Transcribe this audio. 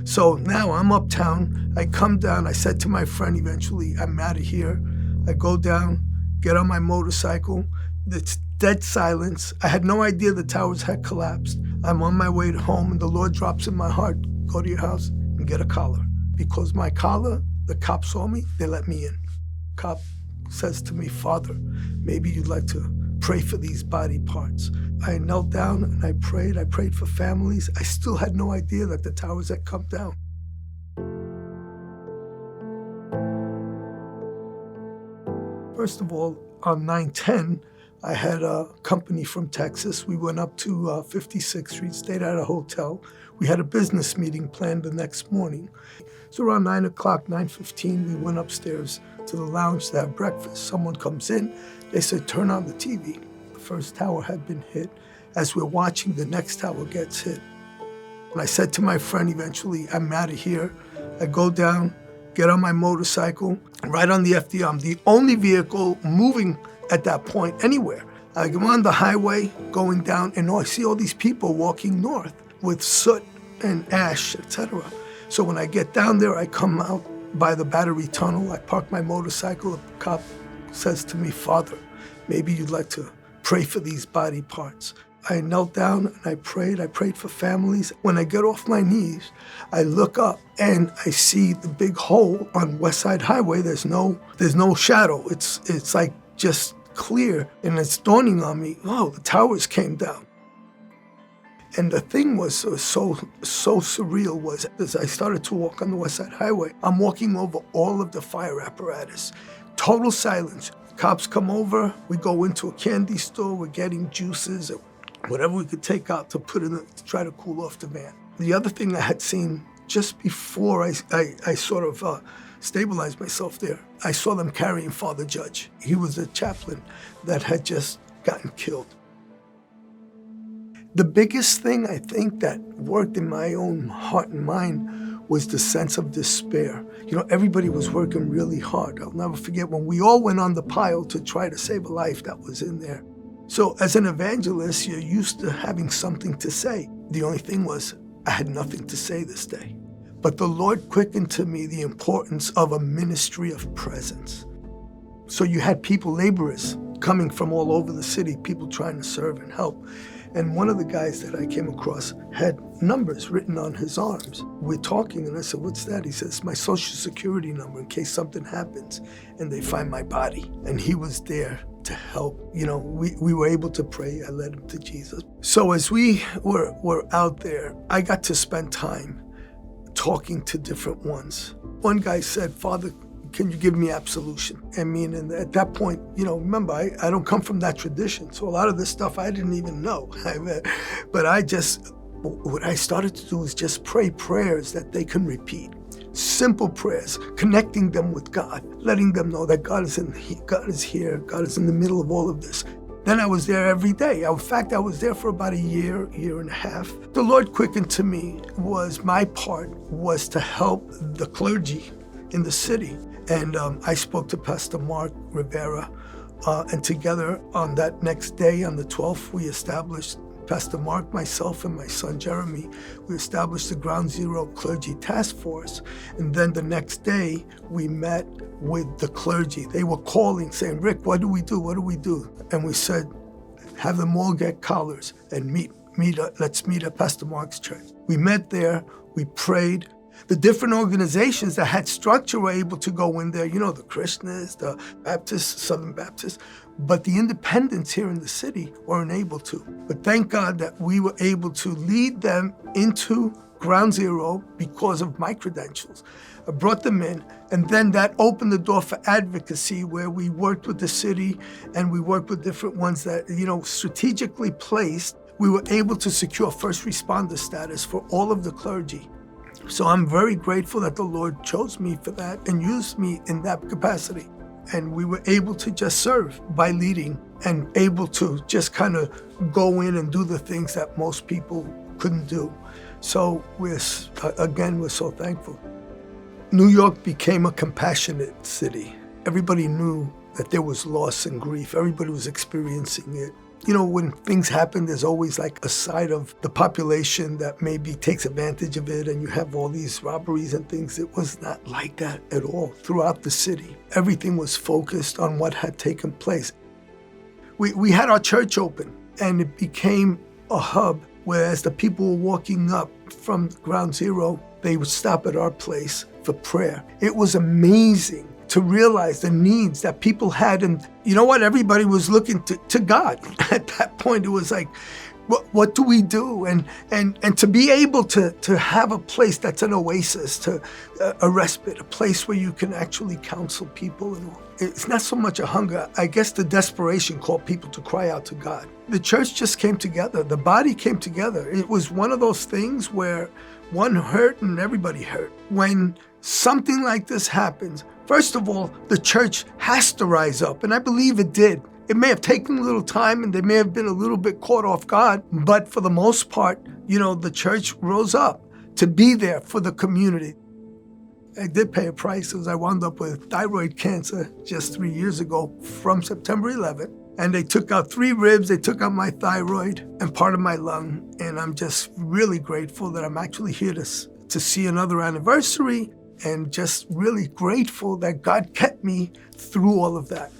So now I'm uptown. I come down. I said to my friend eventually, I'm out of here. I go down, get on my motorcycle. It's dead silence. I had no idea the towers had collapsed. I'm on my way home, and the Lord drops in my heart, go to your house and get a collar. Because my collar, the cop saw me, they let me in. Cop says to me, Father, maybe you'd like to pray for these body parts. I knelt down and I prayed for families. I still had no idea that the towers had come down. First of all, on 9/10, I had a company from Texas. We went up to 56th Street, stayed at a hotel. We had a business meeting planned the next morning. So around 9 o'clock, 9:15, we went upstairs to the lounge to have breakfast. Someone comes in, they said, turn on the TV. The first tower had been hit. As we're watching, the next tower gets hit. And I said to my friend eventually, I'm out of here. I go down, get on my motorcycle, right on the FDR. I'm the only vehicle moving at that point anywhere. I'm on the highway going down, and I see all these people walking north with soot and ash, etc. So when I get down there, I come out by the Battery Tunnel. I park my motorcycle. A cop says to me, Father, maybe you'd like to pray for these body parts. I knelt down and I prayed for families. When I get off my knees, I look up and I see the big hole on West Side Highway. There's no shadow. It's like just clear. And it's dawning on me, wow, the towers came down. And the thing was so surreal was as I started to walk on the West Side Highway, I'm walking over all of the fire apparatus. Total silence. Cops come over, we go into a candy store, we're getting juices, whatever we could take out to put in to try to cool off the van. The other thing I had seen just before I sort of stabilized myself there, I saw them carrying Father Judge. He was a chaplain that had just gotten killed. The biggest thing I think that worked in my own heart and mind was the sense of despair. You know, everybody was working really hard. I'll never forget when we all went on the pile to try to save a life that was in there. So as an evangelist, you're used to having something to say. The only thing was, I had nothing to say this day. But the Lord quickened to me the importance of a ministry of presence. So you had people, laborers, coming from all over the city, people trying to serve and help. And one of the guys that I came across had numbers written on his arms. We're talking, and I said, what's that? He says, my Social Security number in case something happens and they find my body. And he was there to help. You know, we were able to pray. I led him to Jesus. So as we were out there, I got to spend time talking to different ones. One guy said, Father, can you give me absolution? I mean, and at that point, you know, remember, I don't come from that tradition. So a lot of this stuff I didn't even know. But what I started to do is just pray prayers that they can repeat. Simple prayers, connecting them with God, letting them know that God is here, God is in the middle of all of this. Then I was there every day. In fact, I was there for about a year and a half. The Lord quickened to me my part was to help the clergy in the city. And I spoke to Pastor Mark Rivera, and together on that next day, on the 12th, we established, Pastor Mark, myself, and my son Jeremy, we established the Ground Zero Clergy Task Force. And then the next day, we met with the clergy. They were calling, saying, Rick, what do we do? What do we do? And we said, have them all get collars and let's meet at Pastor Mark's church. We met there, we prayed. The different organizations that had structure were able to go in there, you know, the Christians, the Baptists, Southern Baptists, but the independents here in the city weren't able to. But thank God that we were able to lead them into Ground Zero because of my credentials. I brought them in, and then that opened the door for advocacy where we worked with the city and we worked with different ones that, you know, strategically placed. We were able to secure first responder status for all of the clergy. So I'm very grateful that the Lord chose me for that and used me in that capacity. And we were able to just serve by leading and able to just kind of go in and do the things that most people couldn't do. So we're so thankful. New York became a compassionate city. Everybody knew that there was loss and grief. Everybody was experiencing it. You know, when things happen, there's always like a side of the population that maybe takes advantage of it, and you have all these robberies and things. It was not like that at all throughout the city. Everything was focused on what had taken place. We had our church open, and it became a hub where as the people were walking up from ground zero, they would stop at our place for prayer. It was amazing to realize the needs that people had. And you know what? Everybody was looking to God. At that point, it was like, what do we do? And to be able to have a place that's an oasis, to a respite, a place where you can actually counsel people and all. It's not so much a hunger. I guess the desperation called people to cry out to God. The church just came together. The body came together. It was one of those things where one hurt and everybody hurt. When something like this happens, first of all, the church has to rise up, and I believe it did. It may have taken a little time, and they may have been a little bit caught off guard, but for the most part, you know, the church rose up to be there for the community. I did pay a price as I wound up with thyroid cancer just 3 years ago from September 11th. And they took out 3 ribs, they took out my thyroid and part of my lung. And I'm just really grateful that I'm actually here to see another anniversary, and just really grateful that God kept me through all of that.